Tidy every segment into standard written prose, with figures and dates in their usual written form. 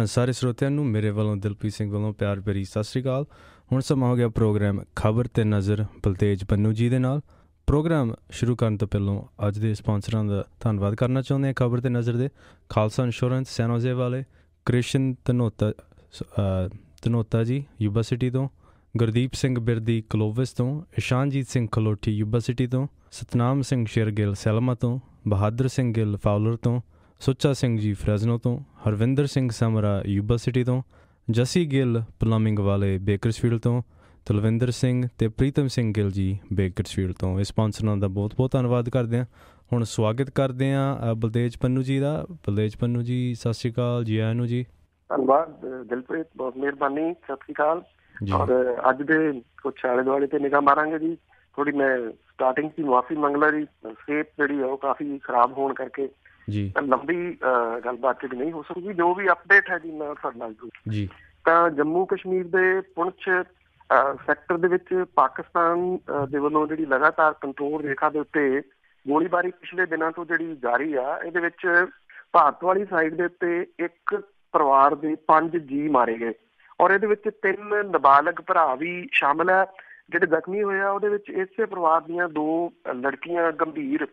ਸਾਰੇ ਸਰੋਤਿਆਂ ਨੂੰ ਮੇਰੇ ਵੱਲੋਂ ਦਿਲਪ੍ਰੀਤ ਸਿੰਘ ਵੱਲੋਂ ਪਿਆਰ ਭਰੀ ਸਤਿ ਸ਼੍ਰੀ ਅਕਾਲ। ਹੁਣ ਸਮਾਂ ਹੋ ਗਿਆ ਪ੍ਰੋਗਰਾਮ ਖਬਰ ਤੇ ਨਜ਼ਰ ਬਲਤੇਜ ਪੰਨੂ ਜੀ ਦੇ ਨਾਲ। ਪ੍ਰੋਗਰਾਮ ਸ਼ੁਰੂ ਕਰਨ ਤੋਂ ਪਹਿਲਾਂ ਅੱਜ ਦੇ ਸਪਾਂਸਰਾਂ ਦਾ ਧੰਨਵਾਦ ਕਰਨਾ ਚਾਹੁੰਦੇ ਹਾਂ। ਖਬਰ ਤੇ ਨਜ਼ਰ ਦੇ ਖਾਲਸਾ ਇੰਸ਼ੋਰੈਂਸ ਸੈਨ ਹੋਜ਼ੇ ਵਾਲੇ, ਕ੍ਰਿਸ਼ਨ ਧਨੋਤਾ ਜੀ ਯੂਬਾ ਸਿਟੀ ਤੋਂ, ਗੁਰਦੀਪ ਸਿੰਘ ਬਿਰਦੀ ਕਲੋਵਿਸ ਤੋਂ, ਇਸ਼ਾਨਜੀਤ ਸਿੰਘ ਖਲੋਠੀ ਯੂਬਾ ਸਿਟੀ ਤੋਂ, ਸਤਨਾਮ ਸਿੰਘ ਸ਼ੇਰਗਿੱਲ ਸੈਲਮਾ ਤੋਂ, ਬਹਾਦਰ ਸਿੰਘ ਗਿੱਲ ਫਾਉਲਰ ਤੋਂ, ਸੁੱਚਾ ਸਿੰਘ ਜੀ ਫਰੈਜ਼ਨੋ ਤੋਂ, ਹਰਵਿੰਦਰ ਸਿੰਘ ਸਮਰਾ ਯੂਬਾ ਸਿਟੀ ਤੋਂ, ਜੱਸੀ ਗਿੱਲ ਪਲੰਬਿੰਗ ਵਾਲੇ ਬੇਕਰਸਫੀਲਡ ਤੋਂ, ਤਲਵਿੰਦਰ ਸਿੰਘ ਅਤੇ ਪ੍ਰੀਤਮ ਸਿੰਘ ਗਿੱਲ ਜੀ ਬੇਕਰਸਫੀਲਡ ਤੋਂ। ਇਸ ਸਪਾਂਸਰਾਂ ਦਾ ਬਹੁਤ ਬਹੁਤ ਧੰਨਵਾਦ ਕਰਦੇ ਹਾਂ। ਹੁਣ ਸਵਾਗਤ ਕਰਦੇ ਹਾਂ ਬਲਤੇਜ ਪੰਨੂ ਜੀ ਦਾ। ਬਲਤੇਜ ਪੰਨੂ ਜੀ ਸਤਿ ਸ਼੍ਰੀ ਅਕਾਲ, ਜੀ ਆਇਆਂ ਨੂੰ ਜੀ। ਧੰਨਵਾਦ ਦਿਲਪ੍ਰੀਤ, ਬਹੁਤ ਮਿਹਰਬਾਨੀ, ਸਤਿ ਸ਼੍ਰੀ ਅਕਾਲ। ਔਰ ਅੱਜ ਦੇ ਕੁਛ ਆਲੇ ਦੁਆਲੇ ਤੇ ਨਿਗਾਹ ਮਾਰਾਂਗੇ ਜੀ। ਥੋੜੀ ਮੈਂ ਸਟਾਰਟਿੰਗ 'ਚ ਮੁਆਫੀ ਮੰਗ ਲਾ ਜੀ, ਸਿਹਤ ਜਿਹੜੀ ਆ ਉਹ ਕਾਫੀ ਖਰਾਬ ਹੋਣ ਕਰਕੇ ਜੀ ਲੰਬੀ ਗੱਲਬਾਤ ਨਹੀਂ ਹੋ ਸਕਦੀ। ਜੋ ਵੀ ਅਪਡੇਟ ਹੈ ਜੀ ਮੈਂ ਤੁਹਾਡੇ ਨਾਲ ਜੀ। ਤਾਂ ਜੰਮੂ ਕਸ਼ਮੀਰ ਦੇ ਪੁੰਛ ਸੈਕਟਰ ਦੇ ਵਿੱਚ ਪਾਕਿਸਤਾਨ ਦੇ ਵੱਲੋਂ ਜਿਹੜੀ ਲਗਾਤਾਰ ਕੰਟਰੋਲ ਰੇਖਾ ਦੇ ਉੱਤੇ ਗੋਲੀਬਾਰੀ ਪਿਛਲੇ ਦਿਨਾਂ ਤੋਂ ਜਿਹੜੀ ਜਾਰੀ ਆ, ਇਹਦੇ ਵਿੱਚ ਭਾਰਤ ਵਾਲੀ ਸਾਈਡ ਦੇ ਉੱਤੇ ਇੱਕ ਪਰਿਵਾਰ ਦੇ 5 ਜੀ ਮਾਰੇ ਗਏ ਔਰ ਇਹਦੇ ਵਿੱਚ 3 ਨਾਬਾਲਗ ਭਰਾ ਵੀ ਸ਼ਾਮਲ ਹੈ। ਜਿਹੜੇ ਜ਼ਖਮੀ ਹੋਏ ਆ ਉਹਦੇ ਵਿੱਚ ਇਸੇ ਪਰਿਵਾਰ ਦੀਆਂ 2 ਲੜਕੀਆਂ ਗੰਭੀਰ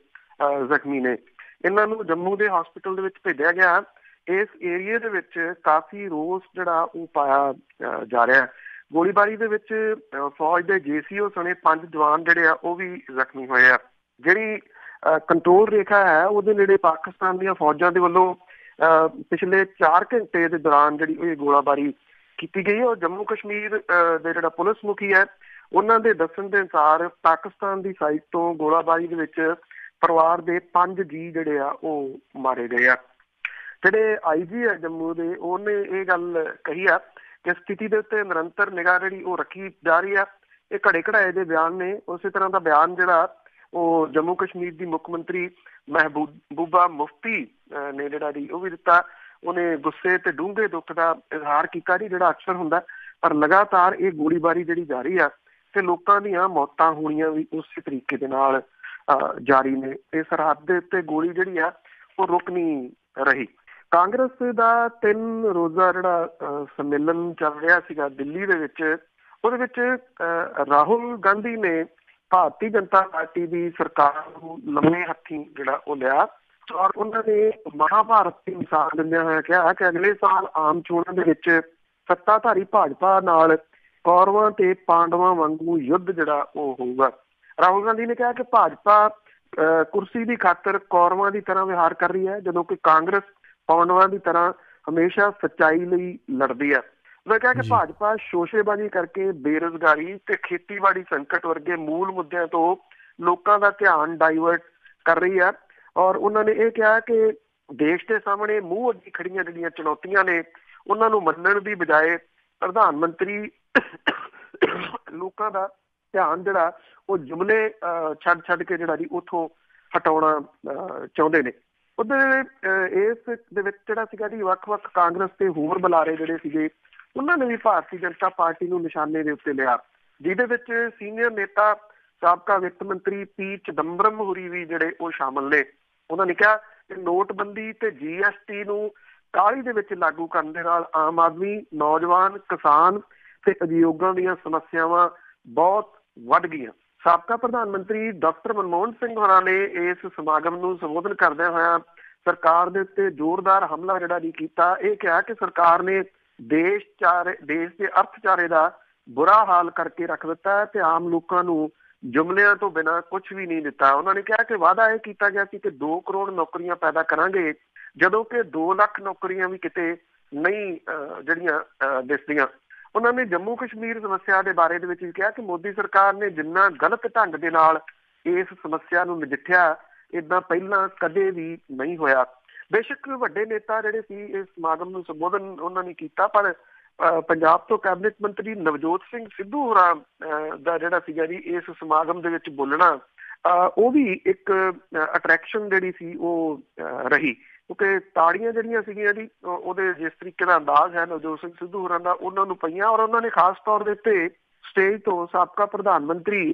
ਜ਼ਖਮੀ ਨੇ। ਇਹਨਾਂ ਨੂੰ ਜੰਮੂ ਦੇ ਹਸਪੀਟਲ ਦੇ ਵਿੱਚ ਭੇਜਿਆ ਗਿਆ। ਇਸ ਏਰੀਏ ਦੇ ਵਿੱਚ ਕਾਫੀ ਰੋਸ ਜਿਹੜਾ ਉਹ ਪਾਇਆ ਜਾ ਰਿਹਾ। ਗੋਲੀਬਾਰੀ ਦੇ ਵਿੱਚ ਫੌਜ ਦੇ JCO ਸਣੇ 5 ਜਵਾਨ ਜਿਹੜੇ ਆ ਉਹ ਵੀ ਜ਼ਖਮੀ ਹੋਏ ਆ। ਜਿਹੜੀ ਕੰਟਰੋਲ ਰੇਖਾ ਹੈ ਉਹਦੇ ਨੇੜੇ ਪਾਕਿਸਤਾਨ ਦੀਆਂ ਫੌਜਾਂ ਦੇ ਵੱਲੋਂ ਪਿਛਲੇ 4 ਘੰਟੇ ਦੇ ਦੌਰਾਨ ਜਿਹੜੀ ਇਹ ਗੋਲਾਬਾਰੀ ਕੀਤੀ ਗਈ ਹੈ। ਔਰ ਜੰਮੂ ਕਸ਼ਮੀਰ ਦੇ ਜਿਹੜਾ ਪੁਲਿਸ ਮੁਖੀ ਹੈ ਉਹਨਾਂ ਦੇ ਦੱਸਣ ਦੇ ਅਨੁਸਾਰ ਪਾਕਿਸਤਾਨ ਦੀ ਸਾਈਡ ਤੋਂ ਗੋਲਾਬਾਰੀ ਦੇ ਵਿੱਚ ਪਰਿਵਾਰ ਦੇ 5 ਜੀ ਜਿਹੜੇ ਆ ਉਹ ਮਾਰੇ ਗਏ ਆ। ਜਿਹੜੇ IG ਹੈ ਜੰਮੂ ਦੇ, ਉਹਨੇ ਇਹ ਗੱਲ ਕਹੀ ਆ ਕਿ ਸਥਿਤੀ ਦੇ ਉੱਤੇ ਨਿਰੰਤਰ ਨਿਗਾਹ ਜਿਹੜੀ ਉਹ ਰੱਖੀ ਜਾ ਰਹੀ ਆ। ਇਹ ਘੜੇ ਘੜਾਏ ਦੇ ਬਿਆਨ ਨੇ। ਉਸੇ ਤਰ੍ਹਾਂ ਦਾ ਬਿਆਨ ਜਿਹੜਾ ਉਹ ਜੰਮੂ ਕਸ਼ਮੀਰ ਦੀ ਮੁੱਖ ਮੰਤਰੀ ਮਹਿਬੂਬਾ ਮੁਫਤੀ ਨੇ ਜਿਹੜਾ ਜੀ ਉਹ ਵੀ ਦਿੱਤਾ। ਉਹਨੇ ਗੁੱਸੇ ਤੇ ਡੂੰਘੇ ਦੁੱਖ ਦਾ ਇਜ਼ਹਾਰ ਕੀਤਾ ਜੀ, ਜਿਹੜਾ ਅਕਸਰ ਹੁੰਦਾ, ਪਰ ਲਗਾਤਾਰ ਇਹ ਗੋਲੀਬਾਰੀ ਜਿਹੜੀ ਜਾਰੀ ਆ ਤੇ ਲੋਕਾਂ ਦੀਆਂ ਮੌਤਾਂ ਹੋਣੀਆਂ ਵੀ ਉਸੇ ਤਰੀਕੇ ਦੇ ਨਾਲ ਜਾਰੀ ਨੇ। ਇਹ ਸਰਹੱਦ ਦੇ ਉੱਤੇ ਗੋਲੀ ਜਿਹੜੀ ਆ ਉਹ ਰੁਕ ਨਹੀਂ ਰਹੀ। ਕਾਂਗਰਸ ਦਾ 3 ਰੋਜ਼ਾ ਜਿਹੜਾ ਸੰਮੇਲਨ ਚੱਲ ਰਿਹਾ ਸੀਗਾ ਦਿੱਲੀ ਦੇ ਵਿੱਚ, ਉਹਦੇ ਵਿੱਚ ਰਾਹੁਲ ਗਾਂਧੀ ਨੇ ਭਾਰਤੀ ਜਨਤਾ ਪਾਰਟੀ ਦੀ ਸਰਕਾਰ ਨੂੰ ਲੰਮੇ ਹੱਥੀਂ ਜਿਹੜਾ ਉਹ ਲਿਆ ਔਰ ਉਹਨਾਂ ਨੇ ਮਹਾਭਾਰਤ ਦੀ ਮਿਸਾਲ ਦਿੰਦਿਆਂ ਹੋਇਆ ਕਿਹਾ ਕਿ ਅਗਲੇ ਸਾਲ ਆਮ ਚੋਣਾਂ ਦੇ ਵਿੱਚ ਸੱਤਾਧਾਰੀ ਭਾਜਪਾ ਨਾਲ ਕੌਰਵਾਂ ਤੇ ਪਾਂਡਵਾਂ ਵਾਂਗੂ ਯੁੱਧ ਜਿਹੜਾ ਉਹ ਹੋਊਗਾ। ਰਾਹੁਲ ਗਾਂਧੀ ਨੇ ਕਿਹਾ ਕਿ ਭਾਜਪਾ ਕੁਰਸੀ ਦੀ ਖਾਤਰ ਕੌਰਵਾਂ ਦੀ ਤਰ੍ਹਾਂ ਵਿਹਾਰ ਕਰ ਰਹੀ ਹੈ, ਜਦੋਂ ਕਿ ਕਾਂਗਰਸ ਪਾਂਡਵਾਂ ਦੀ ਤਰ੍ਹਾਂ ਹਮੇਸ਼ਾ ਸੱਚਾਈ ਲਈ ਲੜਦੀ ਹੈ। ਮੈਂ ਕਿਹਾ ਕਿ ਭਾਜਪਾ ਸ਼ੋਸ਼ੇਬਾਜ਼ੀ ਕਰਕੇ ਬੇਰੁਜ਼ਗਾਰੀ ਤੇ ਖੇਤੀਬਾੜੀ ਸੰਕਟ ਵਰਗੇ ਮੂਲ ਮੁੱਦਿਆਂ ਤੋਂ ਲੋਕਾਂ ਦਾ ਧਿਆਨ ਡਾਈਵਰਟ ਕਰ ਰਹੀ ਹੈ। ਔਰ ਉਹਨਾਂ ਨੇ ਇਹ ਕਿਹਾ ਕਿ ਦੇਸ਼ ਦੇ ਸਾਹਮਣੇ ਮੂੰਹ ਅੱਗੇ ਖੜੀਆਂ ਜਿਹੜੀਆਂ ਚੁਣੌਤੀਆਂ ਨੇ ਉਹਨਾਂ ਨੂੰ ਮੰਨਣ ਦੀ ਬਜਾਏ ਪ੍ਰਧਾਨ ਮੰਤਰੀ ਲੋਕਾਂ ਦਾ ਧਿਆਨ ਜਿਹੜਾ ਉਹ ਜੁਮਲੇ ਛੱਡ ਕੇ ਜਿਹੜਾ ਜੀ ਉੱਥੋਂ ਹਟਾਉਣਾ ਚਾਹੁੰਦੇ ਨੇ। ਉਧਰ ਇਸ ਦੇ ਵਿੱਚ ਜਿਹੜਾ ਸੀਗਾ ਜੀ ਵੱਖ-ਵੱਖ ਕਾਂਗਰਸ ਦੇ ਹੋਰ ਬੁਲਾਰੇ ਜਿਹੜੇ ਸੀਗੇ ਉਹਨਾਂ ਨੇ ਵੀ ਭਾਰਤੀ ਜਨਤਾ ਪਾਰਟੀ ਨੂੰ ਨਿਸ਼ਾਨੇ ਦੇ ਉੱਤੇ ਲਿਆ, ਜਿਹਦੇ ਵਿੱਚ ਸੀਨੀਅਰ ਨੇਤਾ ਸਾਬਕਾ ਵਿੱਤ ਮੰਤਰੀ P ਚਿਦੰਬਰਮ ਹੋਰੀ ਵੀ ਜਿਹੜੇ ਉਹ ਸ਼ਾਮਲ ਨੇ। ਉਹਨਾਂ ਨੇ ਕਿਹਾ ਕਿ ਨੋਟਬੰਦੀ ਤੇ GST ਨੂੰ ਕਾਹਲੀ ਦੇ ਵਿੱਚ ਲਾਗੂ ਕਰਨ ਦੇ ਨਾਲ ਆਮ ਆਦਮੀ, ਨੌਜਵਾਨ, ਕਿਸਾਨ ਤੇ ਉਦਯੋਗਾਂ ਦੀਆਂ ਸਮੱਸਿਆਵਾਂ ਬਹੁਤ ਵੱਧ ਗਈਆਂ। ਸਾਬਕਾ ਪ੍ਰਧਾਨ ਮੰਤਰੀ ਡਾਕਟਰ ਮਨਮੋਹਨ ਸਿੰਘ ਹੋਰਾਂ ਨੇ ਇਸ ਸਮਾਗਮ ਨੂੰ ਸੰਬੋਧਨ ਕਰਦਿਆਂ ਹੋਇਆ ਸਰਕਾਰ ਦੇ ਉੱਤੇ ਜ਼ੋਰਦਾਰ ਹਮਲਾ ਜਿਹੜਾ ਨਹੀਂ ਕੀਤਾ। ਇਹ ਕਿਹਾ ਕਿ ਸਰਕਾਰ ਨੇ ਦੇਸ਼ ਦੇ ਅਰਥਚਾਰੇ ਦਾ ਬੁਰਾ ਹਾਲ ਕਰਕੇ ਰੱਖ ਦਿੱਤਾ ਹੈ ਤੇ ਆਮ ਲੋਕਾਂ ਨੂੰ ਜੁਮਲਿਆਂ ਤੋਂ ਬਿਨਾਂ ਕੁਝ ਵੀ ਨਹੀਂ ਦਿੱਤਾ। ਉਹਨਾਂ ਨੇ ਕਿਹਾ ਕਿ ਵਾਅਦਾ ਇਹ ਕੀਤਾ ਗਿਆ ਸੀ ਕਿ 2 ਕਰੋੜ ਨੌਕਰੀਆਂ ਪੈਦਾ ਕਰਾਂਗੇ, ਜਦੋਂ ਕਿ 2 ਲੱਖ ਨੌਕਰੀਆਂ ਵੀ ਕਿਤੇ ਨਹੀਂ ਜਿਹੜੀਆਂ ਦਿਸਦੀਆਂ। ਉਹਨਾਂ ਨੇ ਜੰਮੂ ਕਸ਼ਮੀਰ ਸਮੱਸਿਆ ਦੇ ਬਾਰੇ ਦੇ ਵਿੱਚ ਵੀ ਕਿਹਾ ਕਿ ਮੋਦੀ ਸਰਕਾਰ ਨੇ ਜਿੰਨਾ ਗਲਤ ਢੰਗ ਦੇ ਨਾਲ ਇਸ ਸਮੱਸਿਆ ਨੂੰ ਨਜਿੱਠਿਆ, ਏਦਾਂ ਪਹਿਲਾਂ ਕਦੇ ਵੀ ਨਹੀਂ ਹੋਇਆ। ਬੇਸ਼ੱਕ ਵੱਡੇ ਨੇਤਾ ਜਿਹੜੇ ਸੀ ਇਸ ਸਮਾਗਮ ਨੂੰ ਸੰਬੋਧਨ ਉਹਨਾਂ ਨੇ ਕੀਤਾ, ਪਰ ਪੰਜਾਬ ਤੋਂ ਕੈਬਨਿਟ ਮੰਤਰੀ ਨਵਜੋਤ ਸਿੰਘ ਸਿੱਧੂ ਹੋਰਾਂ ਦਾ ਜਿਹੜਾ ਸੀਗਾ ਜੀ ਇਸ ਸਮਾਗਮ ਦੇ ਵਿੱਚ ਬੋਲਣਾ ਉਹ ਵੀ ਇੱਕ ਅਟਰੈਕਸ਼ਨ ਜਿਹੜੀ ਸੀ ਉਹ ਰਹੀ, ਕਿਉਂਕਿ ਤਾੜੀਆਂ ਜਿਹੜੀਆਂ ਸੀਗੀਆਂ ਜੀ ਉਹਦੇ ਜਿਸ ਤਰੀਕੇ ਦਾ ਅੰਦਾਜ਼ ਹੈ ਨਵਜੋਤ ਸਿੰਘ ਸਿੱਧੂ ਹੋਰਾਂ ਦਾ ਉਹਨਾਂ ਨੂੰ ਪਈਆਂ ਔਰ ਉਹਨਾਂ ਨੇ ਖਾਸ ਤੌਰ ਦੇ ਉੱਤੇ ਸਟੇਜ ਤੋਂ ਸਾਬਕਾ ਪ੍ਰਧਾਨ ਮੰਤਰੀ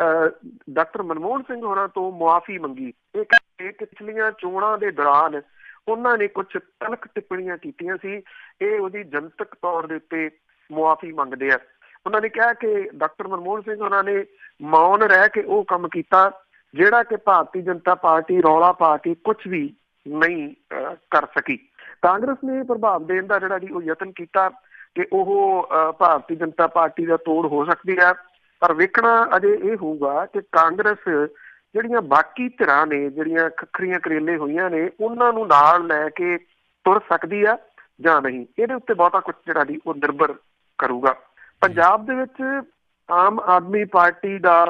ਡਾਕਟਰ ਮਨਮੋਹਨ ਸਿੰਘ ਹੋਰਾਂ ਤੋਂ ਮੁਆਫੀ ਮੰਗੀ। ਇਹ ਪਿਛਲੀਆਂ ਚੋਣਾਂ ਦੇ ਦੌਰਾਨ ਉਹਨਾਂ ਨੇ ਕੁਝ ਤਲਖ ਟਿੱਪਣੀਆਂ ਕੀਤੀਆਂ ਸੀ। ਇਹ ਉਹਦੀ ਜਨਤਕ ਤੌਰ ਦੇ ਉੱਤੇ ਮੁਆਫੀ ਮੰਗਦੇ ਆ। ਉਹਨਾਂ ਨੇ ਕਿਹਾ ਕਿ ਡਾਕਟਰ ਮਨਮੋਹਨ ਸਿੰਘ ਉਹਨਾਂ ਨੇ ਮੌਨ ਰਹਿ ਕੇ ਉਹ ਕੰਮ ਕੀਤਾ ਜਿਹੜਾ ਕਿ ਭਾਰਤੀ ਜਨਤਾ ਪਾਰਟੀ ਰੌਲਾ ਪਾ ਕੇ ਕੁਝ ਵੀ ਨਹੀਂ ਕਰ ਸਕੀ। ਕਾਂਗਰਸ ਨੇ ਪ੍ਰਭਾਵ ਦੇਣ ਦਾ ਜਿਹੜਾ ਜੀ ਉਹ ਯਤਨ ਕੀਤਾ ਕਿ ਉਹ ਭਾਰਤੀ ਜਨਤਾ ਪਾਰਟੀ ਦਾ ਤੋੜ ਹੋ ਸਕਦੀ ਹੈ, ਪਰ ਵੇਖਣਾ ਅਜੇ ਇਹ ਹੋਊਗਾ ਕਿ ਕਾਂਗਰਸ ਜਿਹੜੀਆਂ ਬਾਕੀ ਧਿਰਾਂ ਨੇ ਜਿਹੜੀਆਂ ਖੱਖਰੀਆਂ ਕਰੇਲੇ ਹੋਈਆਂ ਨੇ ਉਹਨਾਂ ਨੂੰ ਨਾਲ ਲੈ ਕੇ ਤੁਰ ਸਕਦੀ ਆ ਜਾਂ ਨਹੀਂ। ਇਹਦੇ ਉੱਤੇ ਬਹੁਤਾ ਕੁਝ ਜਿਹੜਾ ਜੀ ਉਹ ਨਿਰਭਰ ਕਰੂਗਾ। ਪੰਜਾਬ ਦੇ ਵਿੱਚ ਆਮ ਆਦਮੀ ਪਾਰਟੀ ਦਾ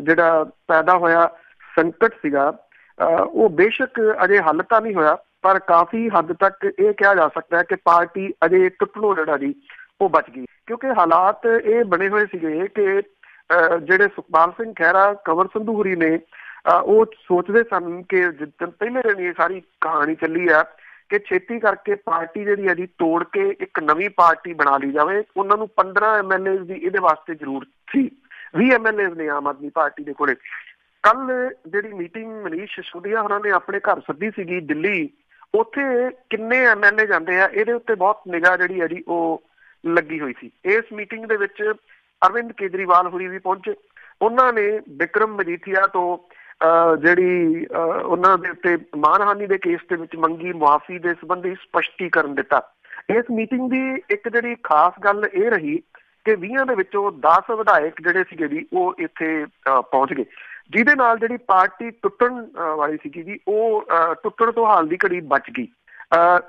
ਜਿਹੜਾ ਪੈਦਾ ਹੋਇਆ ਸੰਕਟ ਸੀਗਾ ਉਹ ਬੇਸ਼ੱਕ ਅਜੇ ਹੱਲ ਤਾਂ ਨਹੀਂ ਹੋਇਆ, ਪਰ ਕਾਫੀ ਹੱਦ ਤੱਕ ਇਹ ਕਿਹਾ ਜਾ ਸਕਦਾ ਹੈ ਕਿ ਪਾਰਟੀ ਅਜੇ ਟੁੱਟਣੋਂ ਜਿਹੜਾ ਜੀ ਉਹ ਬਚ ਗਈ, ਕਿਉਂਕਿ ਹਾਲਾਤ ਇਹ ਬਣੇ ਹੋਏ ਸੀਗੇ ਕਿ ਜਿਹੜੇ ਸੁਖਪਾਲ ਸਿੰਘ ਖਹਿਰਾ, ਕੰਵਰ ਸੰਧੂਰੀ ਨੇ ਉਹ ਸੋਚਦੇ ਸਨ ਕਿ ਜਿੱਦਣ ਪਹਿਲੇ ਦਿਨ ਇਹ ਸਾਰੀ ਕਹਾਣੀ ਚੱਲੀ ਆ ਕਿ ਛੇਤੀ ਕਰਕੇ ਪਾਰਟੀ ਜਿਹੜੀ ਹੈ ਜੀ ਤੋੜ ਕੇ ਇੱਕ ਨਵੀਂ ਪਾਰਟੀ ਬਣਾ ਲਈ ਜਾਵੇ। ਉਹਨਾਂ ਨੂੰ 15 MLA ਦੀ ਇਹਦੇ ਵਾਸਤੇ ਜ਼ਰੂਰਤ ਸੀ। 20 MLA ਨੇ ਆਮ ਆਦਮੀ ਪਾਰਟੀ ਦੇ ਕੋਲੇ। ਕੱਲ ਜਿਹੜੀ ਮੀਟਿੰਗ ਮਨੀਸ਼ ਸਿਸੋਦੀਆ ਹੋਰਾਂ ਨੇ ਆਪਣੇ ਘਰ ਸੱਦੀ ਸੀਗੀ ਦਿੱਲੀ, ਉੱਥੇ ਕਿੰਨੇ MLA ਜਾਂਦੇ ਆ ਇਹਦੇ ਉੱਤੇ ਬਹੁਤ ਨਿਗਾਹ ਜਿਹੜੀ ਹੈ ਜੀ ਉਹ ਲੱਗੀ ਹੋਈ ਸੀ। ਇਸ ਮੀਟਿੰਗ ਦੇ ਵਿੱਚ ਅਰਵਿੰਦ ਕੇਜਰੀਵਾਲ ਹੋਰੀ ਵੀ ਪਹੁੰਚੇ। ਉਹਨਾਂ ਨੇ ਬਿਕਰਮ ਮਜੀਠੀਆ ਤੋਂ ਜਿਹੜੀ ਉਹਨਾਂ ਦੇ ਉੱਤੇ ਮਾਨਹਾਨੀ ਦੇ ਕੇਸ ਦੇ ਵਿੱਚ ਮੰਗੀ ਮੁਆਫੀ ਦੇ ਸੰਬੰਧੀ ਸਪਸ਼ਟੀਕਰਨ ਦਿੱਤਾ। ਇਸ ਮੀਟਿੰਗ ਦੀ ਇੱਕ ਜਿਹੜੀ ਖਾਸ ਗੱਲ ਇਹ ਰਹੀ ਕਿ 20 ਦੇ ਵਿੱਚੋਂ 10 ਵਿਧਾਇਕ ਜਿਹੜੇ ਸੀਗੇ ਜੀ ਉਹ ਇੱਥੇ ਪਹੁੰਚ ਗਏ, ਜਿਹਦੇ ਨਾਲ ਜਿਹੜੀ ਪਾਰਟੀ ਟੁੱਟਣ ਵਾਲੀ ਸੀਗੀ ਜੀ ਉਹ ਟੁੱਟਣ ਤੋਂ ਹਾਲ ਦੀ ਘੜੀ ਬਚ ਗਈ।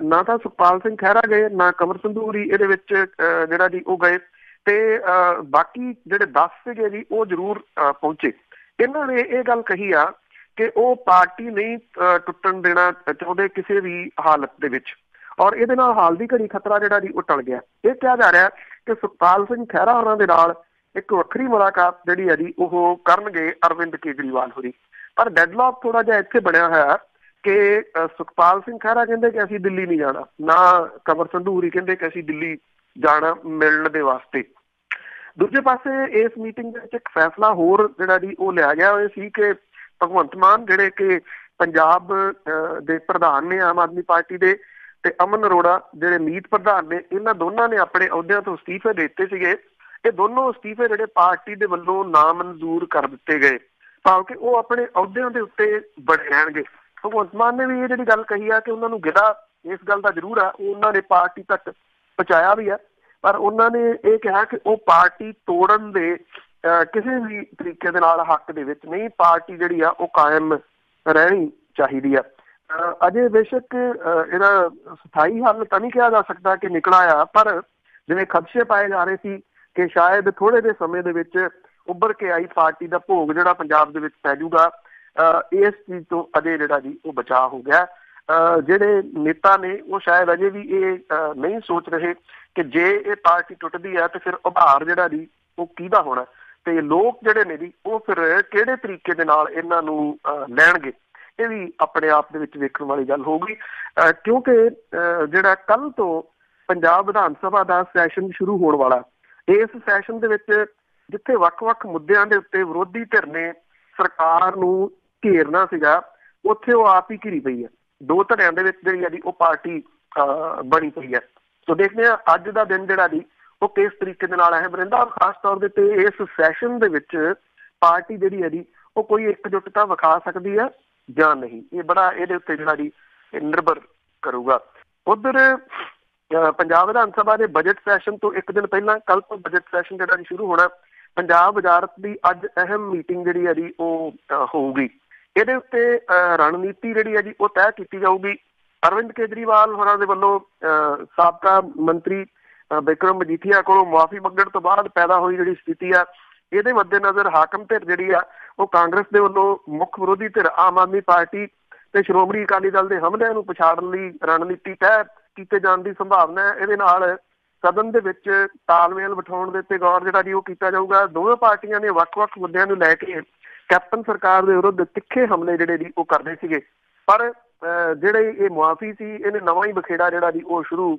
ਨਾ ਤਾਂ ਸੁਖਪਾਲ ਸਿੰਘ ਖਹਿਰਾ ਗਏ, ਨਾ ਕੰਵਰ ਸੰਧੂਰੀ ਇਹਦੇ ਵਿੱਚ ਜਿਹੜਾ ਜੀ ਉਹ ਗਏ, ਤੇ ਬਾਕੀ ਜਿਹੜੇ 10 ਸੀਗੇ ਜੀ ਉਹ ਜ਼ਰੂਰ ਪਹੁੰਚੇ। ਇਹਨਾਂ ਨੇ ਇਹ ਗੱਲ ਕਹੀ ਆ ਕਿ ਉਹ ਪਾਰਟੀ ਨਹੀਂ ਟੁੱਟਣ ਦੇਣਾ ਚਾਹੁੰਦੇ ਕਿਸੇ ਵੀ ਹਾਲਤ ਦੇ ਵਿੱਚ, ਔਰ ਇਹਦੇ ਨਾਲ ਹਾਲ ਦੀ ਘੜੀ ਖਤਰਾ ਜਿਹੜਾ ਜੀ ਉਹ ਟਲ ਗਿਆ। ਇਹ ਕਿਹਾ ਜਾ ਰਿਹਾ ਕਿ ਸੁਖਪਾਲ ਸਿੰਘ ਖਹਿਰਾ ਉਹਨਾਂ ਦੇ ਨਾਲ ਇੱਕ ਵੱਖਰੀ ਮੁਲਾਕਾਤ ਜਿਹੜੀ ਹੈ ਜੀ ਉਹ ਕਰਨਗੇ ਅਰਵਿੰਦ ਕੇਜਰੀਵਾਲ ਹੋਰੀ, ਪਰ ਡੈਡਲੌਕ ਥੋੜਾ ਜਿਹਾ ਇੱਥੇ ਬਣਿਆ ਹੋਇਆ ਕਿ ਸੁਖਪਾਲ ਸਿੰਘ ਖਹਿਰਾ ਕਹਿੰਦੇ ਕਿ ਅਸੀਂ ਦਿੱਲੀ ਨਹੀਂ ਜਾਣਾ, ਨਾ ਕੰਵਰ ਸੰਧੂਰੀ ਕਹਿੰਦੇ ਕਿ ਅਸੀਂ ਦਿੱਲੀ ਜਾਣਾ ਮਿਲਣ ਦੇ ਵਾਸਤੇ। ਦੂਜੇ ਪਾਸੇ ਇਸ ਮੀਟਿੰਗ ਦੇ ਵਿੱਚ ਇੱਕ ਫੈਸਲਾ ਹੋਰ ਜਿਹੜਾ ਜੀ ਉਹ ਲਿਆ ਗਿਆ ਉਹ ਸੀ ਕਿ ਭਗਵੰਤ ਮਾਨ ਜਿਹੜੇ ਕਿ ਪੰਜਾਬ ਦੇ ਪ੍ਰਧਾਨ ਨੇ ਆਮ ਆਦਮੀ ਪਾਰਟੀ ਦੇ, ਤੇ ਅਮਨ ਅਰੋੜਾ ਜਿਹੜੇ ਮੀਤ ਪ੍ਰਧਾਨ ਨੇ, ਇਹਨਾਂ ਦੋਨਾਂ ਨੇ ਆਪਣੇ ਅਹੁਦਿਆਂ ਤੋਂ ਅਸਤੀਫੇ ਦੇ ਦਿੱਤੇ ਸੀਗੇ। ਇਹ ਦੋਨੋਂ ਅਸਤੀਫੇ ਜਿਹੜੇ ਪਾਰਟੀ ਦੇ ਵੱਲੋਂ ਨਾਮਨਜ਼ੂਰ ਕਰ ਦਿੱਤੇ ਗਏ, ਭਾਵ ਕਿ ਉਹ ਆਪਣੇ ਅਹੁਦਿਆਂ ਦੇ ਉੱਤੇ ਬਣੇ ਰਹਿਣਗੇ। ਭਗਵੰਤ ਮਾਨ ਨੇ ਵੀ ਇਹ ਜਿਹੜੀ ਗੱਲ ਕਹੀ ਆ ਕਿ ਉਹਨਾਂ ਨੂੰ ਗਿਲਾ ਇਸ ਗੱਲ ਦਾ ਜ਼ਰੂਰ ਆ, ਉਹਨਾਂ ਨੇ ਪਾਰਟੀ ਤੱਕ ਪਹੁੰਚਾਇਆ ਵੀ ਆ, ਪਰ ਉਹਨਾਂ ਨੇ ਇਹ ਕਿਹਾ ਕਿ ਉਹ ਪਾਰਟੀ ਤੋੜਨ ਦੇ ਕਿਸੇ ਵੀ ਤਰੀਕੇ ਦੇ ਨਾਲ ਹੱਕ ਦੇ ਵਿੱਚ ਨਹੀਂ, ਪਾਰਟੀ ਜਿਹੜੀ ਆ ਉਹ ਕਾਇਮ ਰਹਿਣੀ ਚਾਹੀਦੀ ਆ। ਅਜੇ ਬੇਸ਼ੱਕ ਇਹਦਾ ਸਥਾਈ ਹੱਲ ਤਾਂ ਨਹੀਂ ਕਿਹਾ ਜਾ ਸਕਦਾ ਕਿ ਨਿਕਲ ਆਇਆ, ਪਰ ਜਿਵੇਂ ਖਦਸ਼ੇ ਪਾਏ ਜਾ ਰਹੇ ਸੀ ਕਿ ਸ਼ਾਇਦ ਥੋੜੇ ਜਿਹੇ ਸਮੇਂ ਦੇ ਵਿੱਚ ਉੱਭਰ ਕੇ ਆਈ ਪਾਰਟੀ ਦਾ ਭੋਗ ਜਿਹੜਾ ਪੰਜਾਬ ਦੇ ਵਿੱਚ ਪੈ ਜਾਊਗਾ, ਇਸ ਚੀਜ਼ ਤੋਂ ਅਜੇ ਜਿਹੜਾ ਜੀ ਉਹ ਬਚਾਅ ਹੋ ਗਿਆ। ਜਿਹੜੇ ਨੇਤਾ ਨੇ ਉਹ ਸ਼ਾਇਦ ਅਜੇ ਵੀ ਇਹ ਨਹੀਂ ਸੋਚ ਰਹੇ ਕਿ ਜੇ ਇਹ ਪਾਰਟੀ ਟੁੱਟਦੀ ਹੈ ਤੇ ਫਿਰ ਉਭਾਰ ਜਿਹੜਾ ਜੀ ਉਹ ਕਿਹਦਾ ਹੋਣਾ, ਤੇ ਲੋਕ ਜਿਹੜੇ ਨੇ ਜੀ ਉਹ ਫਿਰ ਕਿਹੜੇ ਤਰੀਕੇ ਦੇ ਨਾਲ ਇਹਨਾਂ ਨੂੰ ਲੈਣਗੇ। ਇਹ ਵੀ ਆਪਣੇ ਆਪ ਦੇ ਵਿੱਚ ਵੇਖਣ ਵਾਲੀ ਗੱਲ ਹੋਊਗੀ, ਕਿਉਂਕਿ ਜਿਹੜਾ ਕੱਲ ਤੋਂ ਪੰਜਾਬ ਵਿਧਾਨ ਸਭਾ ਦਾ ਸੈਸ਼ਨ ਸ਼ੁਰੂ ਹੋਣ ਵਾਲਾ, ਇਸ ਸੈਸ਼ਨ ਦੇ ਵਿੱਚ ਜਿੱਥੇ ਵੱਖ-ਵੱਖ ਮੁੱਦਿਆਂ ਦੇ ਉੱਤੇ ਵਿਰੋਧੀ ਧਿਰ ਨੇ ਸਰਕਾਰ ਨੂੰ ਘੇਰਨਾ ਸੀਗਾ, ਉੱਥੇ ਉਹ ਆਪ ਹੀ ਘਿਰੀ ਪਈ ਹੈ। ਦੋ ਧੜਿਆਂ ਦੇ ਵਿੱਚ ਜਿਹੜੀ ਹੈ ਜੀ ਉਹ ਪਾਰਟੀ ਬਣੀ ਪਈ ਹੈ। ਸੋ ਦੇਖਦੇ ਹਾਂ ਅੱਜ ਦਾ ਦਿਨ ਜਿਹੜਾ ਜੀ ਉਹ ਕਿਸ ਤਰੀਕੇ ਦੇ ਨਾਲ ਅਹਿਮ ਰਹਿੰਦਾ, ਖਾਸ ਤੌਰ ਦੇ ਉੱਤੇ ਇਸ ਸੈਸ਼ਨ ਦੇ ਵਿੱਚ ਪਾਰਟੀ ਜਿਹੜੀ ਹੈ ਜੀ ਉਹ ਕੋਈ ਇਕਜੁੱਟਤਾ ਵਿਖਾ ਸਕਦੀ ਹੈ ਜਾਂ ਨਹੀਂ। ਇਹ ਬੜਾ ਇਹਦੇ ਉੱਤੇ ਜਿਹੜਾ ਜੀ ਨਿਰਭਰ ਕਰੂਗਾ। ਉਧਰ ਪੰਜਾਬ ਵਿਧਾਨ ਸਭਾ ਦੇ ਬਜਟ ਸੈਸ਼ਨ ਤੋਂ ਇੱਕ ਦਿਨ ਪਹਿਲਾਂ ਕੱਲ ਤੋਂ ਬਜਟ ਸੈਸ਼ਨ ਜਿਹੜਾ ਜੀ ਸ਼ੁਰੂ ਹੋਣਾ। ਪੰਜਾਬ ਵਜ਼ਾਰਤ ਦੀ ਅੱਜ ਅਹਿਮ ਮੀਟਿੰਗ ਜਿਹੜੀ ਹੈ ਜੀ ਉਹ ਹੋਊਗੀ। ਇਹਦੇ ਉੱਤੇ ਰਣਨੀਤੀ ਜਿਹੜੀ ਹੈ ਜੀ ਉਹ ਤੈਅ ਕੀਤੀ ਜਾਊਗੀ। ਅਰਵਿੰਦ ਕੇਜਰੀਵਾਲ ਹੋਰਾਂ ਦੇ ਵੱਲੋਂ ਸਾਬਕਾ ਮੰਤਰੀ ਬਿਕਰਮ ਮਜੀਠੀਆ ਕੋਲੋਂ ਮੁਆਫੀ ਮੰਗਣ ਤੋਂ ਬਾਅਦ ਪੈਦਾ ਹੋਈ ਜਿਹੜੀ ਸਥਿਤੀ ਆ, ਇਹਦੇ ਮੱਦੇਨਜ਼ਰ ਹਾਕਮ ਧਿਰ ਜਿਹੜੀ ਆ ਉਹ ਕਾਂਗਰਸ ਦੇ ਵੱਲੋਂ ਮੁੱਖ ਵਿਰੋਧੀ ਧਿਰ ਆਮ ਆਦਮੀ ਪਾਰਟੀ ਤੇ ਸ਼੍ਰੋਮਣੀ ਅਕਾਲੀ ਦਲ ਦੇ ਹਮਲਿਆਂ ਨੂੰ ਪਛਾੜਨ ਲਈ ਰਣਨੀਤੀ ਤੈਅ ਕੀਤੇ ਜਾਣ ਦੀ ਸੰਭਾਵਨਾ ਹੈ। ਇਹਦੇ ਨਾਲ ਸਦਨ ਦੇ ਵਿੱਚ ਤਾਲਮੇਲ ਬਿਠਾਉਣ ਦੇ ਉੱਤੇ ਗੌਰ ਜਿਹੜਾ ਜੀ ਉਹ ਕੀਤਾ ਜਾਊਗਾ। ਦੋਵੇਂ ਪਾਰਟੀਆਂ ਨੇ ਵੱਖ-ਵੱਖ ਮੁੱਦਿਆਂ ਨੂੰ ਲੈ ਕੇ ਕੈਪਟਨ ਸਰਕਾਰ ਦੇ ਵਿਰੁੱਧ ਤਿੱਖੇ ਹਮਲੇ ਜਿਹੜੇ ਜੀ ਉਹ ਕਰਦੇ ਸੀਗੇ, ਪਰ ਜਿਹੜੇ ਇਹ ਮੁਆਫੀ ਸੀ ਇਹਨੇ ਨਵਾਂ ਹੀ ਬਖੇੜਾ ਜਿਹੜਾ ਜੀ ਉਹ ਸ਼ੁਰੂ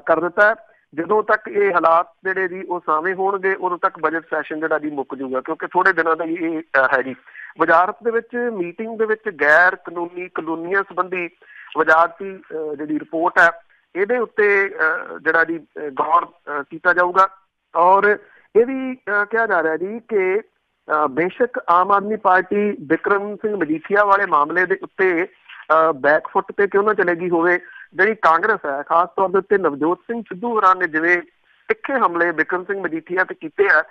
ਕਰ ਦਿੱਤਾ। ਜਦੋਂ ਤੱਕ ਇਹ ਹਾਲਾਤ ਜਿਹੜੇ ਜੀ ਉਹ ਸਾਵੇਂ ਹੋਣਗੇ ਉਦੋਂ ਤੱਕ ਬਜਟ ਸੈਸ਼ਨ ਜਿਹੜਾ ਜੀ ਮੁੱਕ ਜੂਗਾ, ਕਿਉਂਕਿ ਥੋੜੇ ਦਿਨਾਂ ਦਾ ਇਹ ਹੈ ਜੀ। ਵਜ਼ਾਰਤ ਦੇ ਵਿੱਚ ਮੀਟਿੰਗ ਦੇ ਵਿੱਚ ਗੈਰ ਕਾਨੂੰਨੀ ਕਲੋਨੀਆਂ ਸੰਬੰਧੀ ਵਜ਼ਾਰਤੀ ਜਿਹੜੀ ਰਿਪੋर्ट है ਇਹਦੇ ਉੱਤੇ ਜਿਹੜਾ ਜੀ ਗੌਰ ਕੀਤਾ ਜਾਊਗਾ। ਔਰ ਇਹ ਵੀ ਕਿਹਾ ਜਾ ਰਿਹਾ ਜੀ ਕਿ ਬੇਸ਼ੱਕ ਆਮ ਆਦਮੀ ਪਾਰਟੀ ਬਿਕਰਮ ਸਿੰਘ ਮਜੀਠੀਆ ਵਾਲੇ ਮਾਮਲੇ ਦੇ ਉੱਤੇ ਬੈਕਫੁੱਟ ਤੇ ਕਿਉਂ ਨਾ ਚਲੇਗੀ ਹੋਵੇ, ਜਿਹੜੀ ਕਾਂਗਰਸ ਹੈ ਖਾਸ ਤੌਰ ਦੇ ਉੱਤੇ ਨਵਜੋਤ ਸਿੰਘ ਸਿੱਧੂ ਹੋਰਾਂ ਨੇ ਜਿਵੇਂ ਤਿੱਖੇ ਹਮਲੇ ਬਿਕਰਮ ਸਿੰਘ ਮਜੀਠੀਆ ਤੇ ਕੀਤੇ ਆ,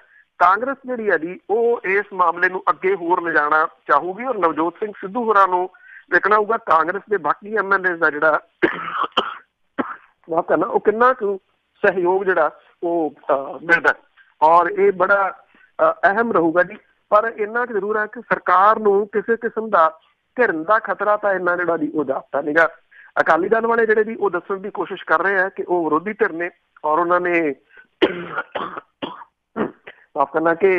ਕਾਂਗਰਸ ਜਿਹੜੀ ਹੈ ਜੀ ਉਹ ਇਸ ਮਾਮਲੇ ਨੂੰ ਅੱਗੇ ਹੋਰ ਲਿਜਾਣਾ ਚਾਹੂਗੀ ਔਰ ਨਵਜੋਤ ਸਿੰਘ ਸਿੱਧੂ ਹੋਰਾਂ ਨੂੰ ਦੇਖਣਾ ਹੋਊਗਾ ਕਾਂਗਰਸ ਦੇ ਬਾਕੀ MLA ਦਾ ਜਿਹੜਾ ਕਰਨਾ ਉਹ ਕਿੰਨਾ ਕੁ ਸਹਿਯੋਗ ਜਿਹੜਾ ਉਹ ਮਿਲਦਾ। ਔਰ ਇਹ ਬੜਾ ਅਹਿਮ ਰਹੂਗਾ ਜੀ। ਪਰ ਇੰਨਾ ਕੁ ਜ਼ਰੂਰ ਹੈ ਕਿ ਸਰਕਾਰ ਨੂੰ ਕਿਸੇ ਕਿਸਮ ਦਾ ਘਿਰਨ ਦਾ ਖਤਰਾ ਤਾਂ ਇੰਨਾ ਜਿਹੜਾ ਜੀ ਉਹ ਜਾਪਦਾ ਨੀਗਾ। ਅਕਾਲੀ ਦਲ ਵਾਲੇ ਜਿਹੜੇ ਜੀ ਉਹ ਦੱਸਣ ਦੀ ਕੋਸ਼ਿਸ਼ ਕਰ ਰਹੇ ਆ ਕਿ ਉਹ ਵਿਰੋਧੀ ਧਿਰ ਨੇ ਔਰ ਉਹਨਾਂ ਨੇ ਮਾਫ ਕਰਨਾ ਕਿ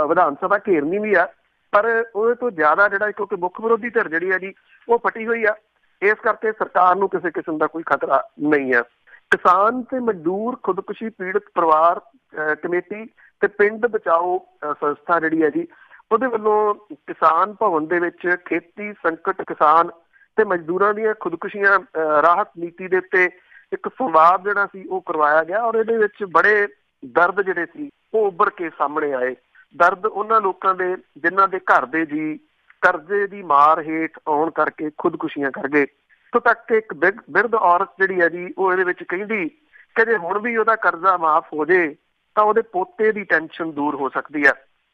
ਵਿਧਾਨ ਸਭਾ ਘੇਰਨੀ ਵੀ ਆ, ਪਰ ਉਹਦੇ ਤੋਂ ਜ਼ਿਆਦਾ ਜਿਹੜਾ ਕਿਉਂਕਿ ਮੁੱਖ ਵਿਰੋਧੀ ਧਿਰ ਜਿਹੜੀ ਹੈ ਜੀ ਉਹ ਫਟੀ ਹੋਈ ਆ, ਇਸ ਕਰਕੇ ਸਰਕਾਰ ਨੂੰ ਕਿਸੇ ਕਿਸਮ ਦਾ ਕੋਈ ਖਤਰਾ ਨਹੀਂ ਹੈ। ਕਿਸਾਨ ਤੇ ਮਜ਼ਦੂਰ ਖੁਦਕੁਸ਼ੀ ਪੀੜਤ ਪਰਿਵਾਰ ਕਮੇਟੀ ਤੇ ਪਿੰਡ ਬਚਾਓ ਸੰਸਥਾ ਜਿਹੜੀ ਹੈ ਜੀ ਉਹਦੇ ਵੱਲੋਂ ਕਿਸਾਨ ਭਵਨ ਦੇ ਵਿੱਚ ਖੇਤੀ ਸੰਕਟ ਕਿਸਾਨ ਤੇ ਮਜ਼ਦੂਰਾਂ ਦੀਆਂ ਖੁਦਕੁਸ਼ੀਆਂ ਰਾਹਤ ਨੀਤੀ ਦੇ ਉੱਤੇ ਇੱਕ ਸੰਵਾਦ ਜਿਹੜਾ ਸੀ ਉਹ ਕਰਵਾਇਆ ਗਿਆ ਔਰ ਇਹਦੇ ਵਿੱਚ ਬੜੇ ਦਰਦ ਜਿਹੜੇ ਸੀ ਉਹ ਉੱਭਰ ਕੇ ਸਾਹਮਣੇ ਆਏ। ਦਰਦ ਉਹਨਾਂ ਲੋਕਾਂ ਦੇ ਜਿਨ੍ਹਾਂ ਦੇ ਘਰ ਦੇ ਜੀ ਕਰਜ਼ੇ ਦੀ ਮਾਰ ਹੇਠ ਆਉਣ ਕਰਕੇ ਖੁਦਕੁਸ਼ੀਆਂ ਕਰ ਗਏ। ਇੱਥੋਂ ਤੱਕ ਕਿ ਇੱਕ ਬਿਰਧ ਔਰਤ ਜਿਹੜੀ ਹੈ ਜੀ ਉਹ ਇਹਦੇ ਵਿੱਚ ਕਹਿੰਦੀ ਕਿ ਜੇ ਹੁਣ ਵੀ ਉਹਦਾ ਕਰਜ਼ਾ ਮਾਫ ਹੋ ਜੇ ਤਾਂ ਉਹਦੇ ਪੋਤੇ ਦੀ ਟੈਨਸ਼ਨ ਦੂਰ ਹੋ ਸਕਦੀ ਹੈ।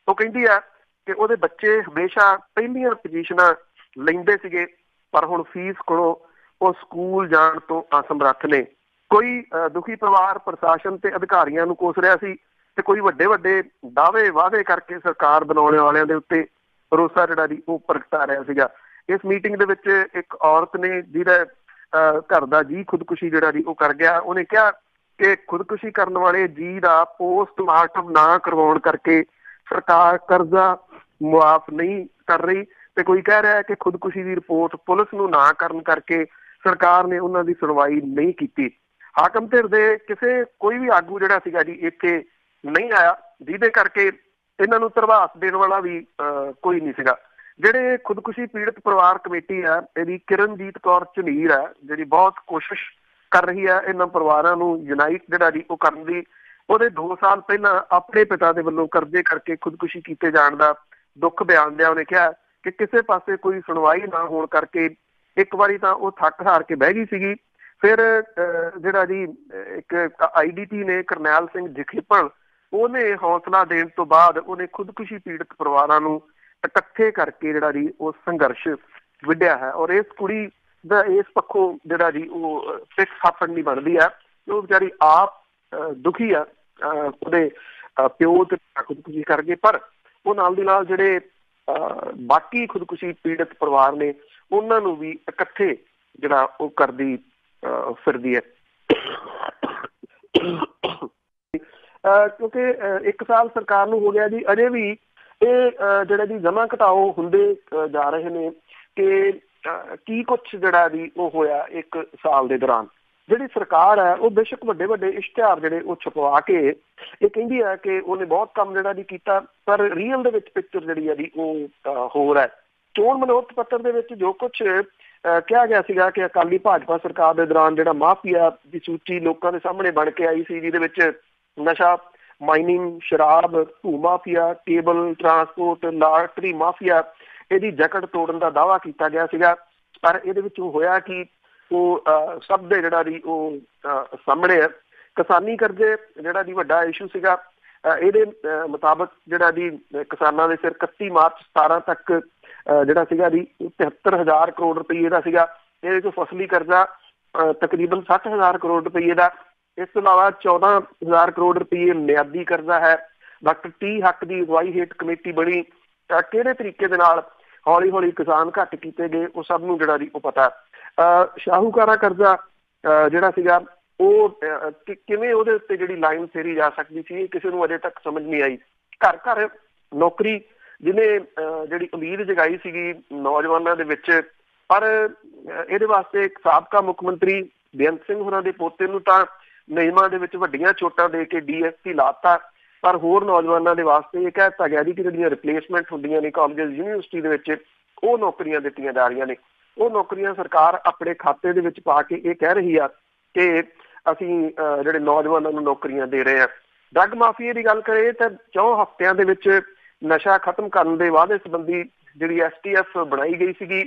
ਉਹ ਕਹਿੰਦੀ ਆ ਕਿ ਉਹਦੇ ਬੱਚੇ ਹਮੇਸ਼ਾ ਪਹਿਲੀਆਂ ਪੋਜੀਸ਼ਨਾਂ ਲੈਂਦੇ ਸੀਗੇ ਪਰ ਹੁਣ ਫੀਸ ਕੋਲੋਂ ਉਹ ਸਕੂਲ ਜਾਣ ਤੋਂ ਅਸਮਰੱਥ ਨੇ। ਕੋਈ ਦੁਖੀ ਪਰਿਵਾਰ ਪ੍ਰਸ਼ਾਸਨ ਤੇ ਅਧਿਕਾਰੀਆਂ ਨੂੰ ਕੋਸ ਰਿਹਾ ਸੀ ਤੇ ਕੋਈ ਵੱਡੇ ਵੱਡੇ ਦਾਅਵੇ ਵਾਅਦੇ ਕਰਕੇ ਸਰਕਾਰ ਬਣਾਉਣ ਵਾਲਿਆਂ ਦੇ ਉੱਤੇ ਭਰੋਸਾ ਜਿਹੜਾ ਜੀ ਉਹ ਪ੍ਰਗਟਾ ਰਿਹਾ ਸੀਗਾ। ਇਸ ਮੀਟਿੰਗ ਦੇ ਵਿੱਚ ਇੱਕ ਔਰਤ ਨੇ ਜਿਹਦਾ ਘਰ ਦਾ ਜੀ ਖੁਦਕੁਸ਼ੀ ਜਿਹੜਾ ਜੀ ਉਹ ਕਰ ਗਿਆ, ਉਹਨੇ ਕਿਹਾ ਕਿ ਖੁਦਕੁਸ਼ੀ ਕਰਨ ਵਾਲੇ ਜੀ ਦਾ ਪੋਸਟਮਾਰਟਮ ਨਾ ਕਰਵਾਉਣ ਕਰਕੇ ਸਰਕਾਰ ਕਰਜ਼ਾ ਮੁਆਫ ਨਹੀਂ ਕਰ ਰਹੀ ਤੇ ਕੋਈ ਕਹਿ ਰਿਹਾ ਕਿ ਖੁਦਕੁਸ਼ੀ ਦੀ ਰਿਪੋਰਟ ਪੁਲਿਸ ਨੂੰ ਨਾ ਕਰਨ ਕਰਕੇ ਸਰਕਾਰ ਨੇ ਉਹਨਾਂ ਦੀ ਸੁਣਵਾਈ ਨਹੀਂ ਕੀਤੀ। ਹਾਕਮ ਧਿਰ ਦੇ ਕਿਸੇ ਕੋਈ ਵੀ ਆਗੂ ਜਿਹੜਾ ਸੀਗਾ ਜੀ ਇੱਥੇ ਨਹੀਂ ਆਇਆ, ਜਿਹਦੇ ਕਰਕੇ ਇਹਨਾਂ ਨੂੰ ਧਰਵਾਸ ਦੇਣ ਵਾਲਾ ਵੀ ਕੋਈ ਨਹੀਂ ਸੀਗਾ। ਜਿਹੜੇ ਖੁਦਕੁਸ਼ੀ ਪੀੜਤ ਪਰਿਵਾਰ ਕਮੇਟੀ ਆ ਇਹਦੀ ਕਿਰਨਜੀਤ ਕੌਰ ਝਨੀਰ ਹੈ ਜਿਹੜੀ ਬਹੁਤ ਕੋਸ਼ਿਸ਼ ਕਰ ਰਹੀ ਹੈ ਇਹਨਾਂ ਪਰਿਵਾਰਾਂ ਨੂੰ ਯੂਨਾਈਟ ਜਿਹੜਾ ਜੀ ਉਹ ਕਰਨ ਦੀ। ਉਹਦੇ 2 ਸਾਲ ਪਹਿਲਾਂ ਆਪਣੇ ਪਿਤਾ ਦੇ ਵੱਲੋਂ ਕਰਜ਼ੇ ਕਰਕੇ ਖੁਦਕੁਸ਼ੀ ਕੀਤੇ ਜਾਣ ਦਾ ਦੁੱਖ ਬਿਆਨਦਿਆਂ ਉਹਨੇ ਕਿਹਾ ਕਿ ਕਿਸੇ ਪਾਸੇ ਕੋਈ ਸੁਣਵਾਈ ਨਾ ਹੋਣ ਕਰਕੇ ਇੱਕ ਵਾਰੀ ਤਾਂ ਉਹ ਥੱਕ ਹਾਰ ਕੇ ਬਹਿ ਗਈ ਸੀਗੀ। ਫਿਰ ਜਿਹੜਾ ਜੀ ਇੱਕ IDT ਨੇ ਕਰਨੈਲ ਸਿੰਘ ਜਖੇਪਲ ਉਹਨੇ ਹੌਸਲਾ ਦੇਣ ਤੋਂ ਬਾਅਦ ਉਹਨੇ ਖੁਦਕੁਸ਼ੀ ਪੀੜਤ ਪਰਿਵਾਰਾਂ ਨੂੰ ਇਕੱਠੇ ਕਰਕੇ ਜਿਹੜਾ ਜੀ ਉਹ ਸੰਘਰਸ਼ ਵਿੱਢਿਆ ਹੈ। ਔਰ ਇਸ ਕੁੜੀ ਦਾ ਇਸ ਪੱਖੋਂ ਜਿਹੜਾ ਜੀ ਉਹ ਸਿੱਖ ਸਾਪਣ ਨਹੀਂ ਬਣਦੀ ਹੈ। ਉਹ ਵਿਚਾਰੀ ਆਪ ਦੁਖੀ ਆ ਉਹਦੇ ਪਿਓ ਤੇ ਖੁਦਕੁਸ਼ੀ ਕਰਕੇ, ਪਰ ਉਹ ਨਾਲ ਦੀ ਨਾਲ ਜਿਹੜੇ ਬਾਕੀ ਖੁਦਕੁਸ਼ੀ ਪੀੜਤ ਪਰਿਵਾਰ ਨੇ ਉਹਨਾਂ ਨੂੰ ਵੀ ਇਕੱਠੇ ਜਿਹੜਾ ਉਹ ਕਰਦੀ ਫਿਰਦੀ ਹੈ। ਕਿਉਂਕਿ 1 ਸਾਲ ਸਰਕਾਰ ਨੂੰ ਹੋ ਗਿਆ ਜੀ, ਅਜੇ ਵੀ ਇਹ ਜਿਹੜਾ ਜੀ ਜਮ੍ਹਾਂ ਘਟਾਓ ਹੁੰਦੇ ਜਾ ਰਹੇ ਨੇ ਕਿ ਕੀ ਕੁਛ ਜਿਹੜਾ ਜੀ ਉਹ ਹੋਇਆ 1 ਸਾਲ ਦੇ ਦੌਰਾਨ। ਜਿਹੜੀ ਸਰਕਾਰ ਹੈ ਉਹ ਬੇਸ਼ੱਕ ਵੱਡੇ ਵੱਡੇ ਇਸ਼ਤਿਹਾਰ ਜਿਹੜੇ ਉਹ ਛਪਵਾ ਕੇ ਇਹ ਕਹਿੰਦੀ ਹੈ ਕਿ ਉਹਨੇ ਬਹੁਤ ਕੰਮ ਜਿਹੜਾ ਜੀ ਕੀਤਾ, ਪਰ ਰੀਅਲ ਦੇ ਵਿੱਚ ਪਿਕਚਰ ਜਿਹੜੀ ਹੈ ਜੀ ਉਹ ਹੋਰ ਹੈ। ਚੋਣ ਮਨੋਰਥ ਪੱਤਰ ਦੇ ਵਿੱਚ ਜੋ ਕੁਛ ਕਿਹਾ ਗਿਆ ਸੀਗਾ ਕਿ ਅਕਾਲੀ ਭਾਜਪਾ ਸਰਕਾਰ ਦੇ ਦੌਰਾਨ ਜਿਹੜਾ ਮਾਫੀਆ ਦੀ ਸੂਚੀ ਲੋਕਾਂ ਦੇ ਸਾਹਮਣੇ ਬਣ ਕੇ ਆਈ ਸੀ, ਜਿਹਦੇ ਵਿੱਚ ਨਸ਼ਾ, ਮਾਈਨਿੰਗ, ਸ਼ਰਾਬ, ਭੂ mafia, cable transport, lottery mafia ਇਹਦੀ ਜਕੜ ਤੋੜਨ ਦਾ ਦਾਅਵਾ ਕੀਤਾ ਗਿਆ ਸੀਗਾ। ਪਰ ਇਹਦੇ ਵਿੱਚ ਹੋਇਆ ਕਿ ਉਹ ਸਭ ਦੇ ਜਿਹੜਾ ਜੀ ਉਹ ਸਾਹਮਣੇ ਹੈ। ਕਿਸਾਨੀ ਕਰਜ਼ੇ ਜਿਹੜਾ ਜੀ ਵੱਡਾ ਇਸ਼ੂ ਸੀਗਾ। ਇਹਦੇ ਮੁਤਾਬਕ ਜਿਹੜਾ ਜੀ ਕਿਸਾਨਾਂ ਦੇ ਸਿਰ 31 ਮਾਰਚ 17 ਤੱਕ ਜਿਹੜਾ ਸੀਗਾ ਜੀ 73,000 ਕਰੋੜ ਰੁਪਈਏ ਦਾ ਸੀਗਾ। ਇਹਦੇ ਚੋਂ ਫਸਲੀ ਕਰਜ਼ਾ ਤਕਰੀਬਨ 60,000 ਕਰੋੜ ਰੁਪਈਏ ਦਾ। ਇਸ ਤੋਂ ਇਲਾਵਾ 14,000 ਕਰੋੜ ਰੁਪਈਏ ਮਿਆਦੀ ਕਰਜ਼ਾ ਹੈ। ਡਾਕਟਰ ਟੀ ਹੱਕ ਦੀ ਅਗਵਾਈ ਹੇਠ ਕਮੇਟੀ ਬਣੀ। ਕਿਹੜੇ ਤਰੀਕੇ ਦੇ ਨਾਲ ਹੌਲੀ ਹੌਲੀ ਕਿਸਾਨ ਘੱਟ ਕੀਤੇ ਗਏ ਉਹ ਸਭ ਨੂੰ ਜਿਹੜਾ ਜੀ ਉਹ ਪਤਾ। ਸ਼ਾਹੂਕਾਰਾ ਕਰਜ਼ਾ ਜਿਹੜਾ ਸੀਗਾ ਉਹ ਕਿਵੇਂ ਉਹਦੇ ਉੱਤੇ ਜਿਹੜੀ ਲਾਈਨ ਫੇਰੀ ਜਾ ਸਕਦੀ ਸੀ, ਕਿਸੇ ਨੂੰ ਅਜੇ ਤੱਕ ਸਮਝ ਨਹੀਂ ਆਈ। ਘਰ ਘਰ ਨੌਕਰੀ ਜਿਹਨੇ ਜਿਹੜੀ ਉਮੀਦ ਜਗਾਈ ਸੀਗੀ ਨੌਜਵਾਨਾਂ ਦੇ ਵਿੱਚ, ਪਰ ਇਹਦੇ ਵਾਸਤੇ ਇੱਕ ਸਾਬਕਾ ਮੁੱਖ ਮੰਤਰੀ ਬੇਅੰਤ ਸਿੰਘ ਹੋਰਾਂ ਦੇ ਪੋਤੇ ਨੂੰ ਤਾਂ ਨਿਯਮਾਂ ਦੇ ਵਿੱਚ ਵੱਡੀਆਂ ਛੋਟਾਂ ਦੇ ਕੇ DSP ਲਾਤਾ, ਪਰ ਹੋਰ ਨੌਜਵਾਨਾਂ ਦੇ ਵਾਸਤੇ ਇਹ ਕਹਿ ਦਿੱਤਾ ਗਿਆ ਜੀ ਕਿ ਜਿਹੜੀਆਂ ਰਿਪਲੇਸਮੈਂਟ ਹੁੰਦੀਆਂ ਨੇ ਕਾਲਜ ਯੂਨੀਵਰਸਿਟੀ ਦੇ ਵਿੱਚ ਉਹ ਨੌਕਰੀਆਂ ਦਿੱਤੀਆਂ ਜਾ ਰਹੀਆਂ ਨੇ। ਉਹ ਨੌਕਰੀਆਂ ਸਰਕਾਰ ਆਪਣੇ ਖਾਤੇ ਦੇ ਵਿੱਚ ਪਾ ਕੇ ਇਹ ਕਹਿ ਰਹੀ ਆ ਕਿ ਅਸੀਂ ਜਿਹੜੇ ਨੌਜਵਾਨਾਂ ਨੂੰ ਨੌਕਰੀਆਂ ਦੇ ਰਹੇ ਹਾਂ। ਡਰੱਗ ਮਾਫੀਏ ਦੀ ਗੱਲ ਕਰੇ ਤਾਂ 4 ਹਫ਼ਤਿਆਂ ਦੇ ਵਿੱਚ ਨਸ਼ਾ ਖਤਮ ਕਰਨ ਦੇ ਵਾਅਦੇ ਸੰਬੰਧੀ ਜਿਹੜੀ STF ਬਣਾਈ ਗਈ ਸੀਗੀ,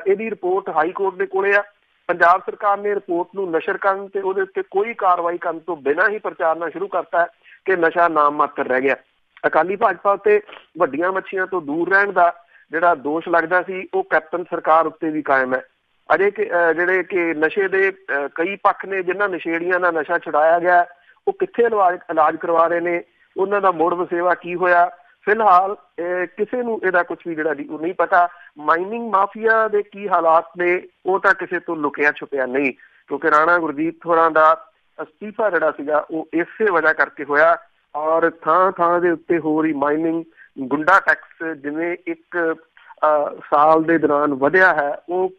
ਇਹਦੀ ਰਿਪੋਰਟ ਹਾਈ ਕੋਰਟ ਦੇ ਕੋਲੇ ਆ। ਪੰਜਾਬ ਸਰਕਾਰ ਨੇ ਰਿਪੋਰਟ ਨੂੰ ਨਸ਼ਰ ਕਰਨ ਤੇ ਉਹਦੇ ਉੱਤੇ ਕੋਈ ਕਾਰਵਾਈ ਕਰਨ ਤੋਂ ਬਿਨਾਂ ਹੀ ਪ੍ਰਚਾਰਨਾ ਸ਼ੁਰੂ ਕਰਤਾ ਕਿ ਨਸ਼ਾ ਨਾਮ ਮਾਤਰ ਰਹਿ ਗਿਆ। ਅਕਾਲੀ ਭਾਜਪਾ ਉੱਤੇ ਵੱਡੀਆਂ ਮੱਛੀਆਂ ਤੋਂ ਦੂਰ ਰਹਿਣ ਦਾ ਜਿਹੜਾ ਦੋਸ਼ ਲੱਗਦਾ ਸੀ ਉਹ ਕੈਪਟਨ ਸਰਕਾਰ ਉੱਤੇ ਵੀ ਕਾਇਮ ਹੈ। ਅਜੇ ਕਿ ਜਿਹੜੇ ਕਿ ਨਸ਼ੇ ਦੇ ਕਈ ਪੱਖ ਨੇ, ਜਿਨ੍ਹਾਂ ਨਸ਼ੇੜੀਆਂ ਦਾ ਨਸ਼ਾ ਛੁਡਾਇਆ ਗਿਆ ਉਹ ਕਿੱਥੇ ਇਲਾਜ ਕਰਵਾ ਰਹੇ ਨੇ, ਉਹਨਾਂ ਦਾ ਮੁੜ ਵਸੇਵਾ ਕੀ ਹੋਇਆ, ਫਿਲਹਾਲ ਕਿਸੇ ਨੂੰ ਇਹਦਾ ਕੁਝ ਵੀ ਜਿਹੜਾ ਉਹ ਨਹੀਂ ਪਤਾ। ਮਾਈਨਿੰਗ ਮਾਫੀਆ ਦੇ ਕੀ ਹਾਲਾਤ ਨੇ ਉਹ ਤਾਂ ਕਿਸੇ ਤੋਂ ਲੁਕਿਆ ਛੁਪਿਆ ਨਹੀਂ, ਕਿਉਂਕਿ ਰਾਣਾ ਗੁਰਦੀਪ ਹੋਰਾਂ ਦਾ ਅਸਤੀਫਾ ਜਿਹੜਾ ਸੀਗਾ ਉਹ ਇਸੇ ਵਜ੍ਹਾ ਕਰਕੇ ਹੋਇਆ। ਔਰ ਥਾਂ ਥਾਂ ਦੇ ਉੱਤੇ ਹੋ ਰਹੀ ਮਾਈਨਿੰਗ, ਗੁੰਡਾ ਟੈਕਸ ਜਿਵੇਂ ਇੱਕ ਸਾਲ ਦੇ ਦੌਰਾਨ ਵਧਿਆ ਹੈ, ਉਹ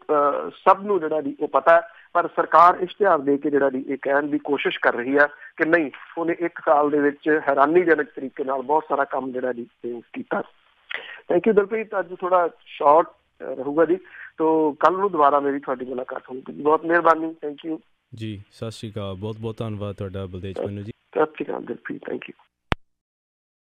ਸਭ ਨੂੰ ਜਿਹੜਾ ਉਹ ਪਤਾ। ਪਰ ਸਰਕਾਰ ਇਸ਼ਤਿਹਾਰ ਦੇ ਕੇ ਜਿਹੜਾ ਇਹ ਕਹਿਣ ਦੀ ਕੋਸ਼ਿਸ਼ ਕਰ ਰਹੀ ਹੈ ਕਿ ਨਹੀਂ, ਉਹਨੇ 1 ਸਾਲ ਦੇ ਵਿੱਚ ਹੈਰਾਨੀਜਨਕ ਤਰੀਕੇ ਨਾਲ ਬਹੁਤ ਸਾਰਾ ਕੰਮ ਜਿਹੜਾ ਕੀਤਾ। ਥੈਂਕ ਯੂ ਦਿਲਪ੍ਰੀਤ, ਅੱਜ ਥੋੜਾ ਸ਼ਾਰਟ ਰਹੂਗਾ ਜੀ, ਤੋਂ ਕੱਲ ਨੂੰ ਦੁਬਾਰਾ ਮੇਰੀ ਤੁਹਾਡੀ ਮੁਲਾਕਾਤ ਹੋਊਗੀ। ਬਹੁਤ ਮਿਹਰਬਾਨੀ, ਥੈਂਕ ਯੂ ਜੀ। ਸਤਿ ਸ਼੍ਰੀ ਅਕਾਲ, ਬਹੁਤ ਬਹੁਤ ਧੰਨਵਾਦ ਤੁਹਾਡਾ ਬਲਦੇਜ ਪੰਨੂ ਜੀ। ਸਤਿ ਸ਼੍ਰੀ ਅਕਾਲ ਦਿਲਪ੍ਰੀਤ, ਥੈਂਕ ਯੂ।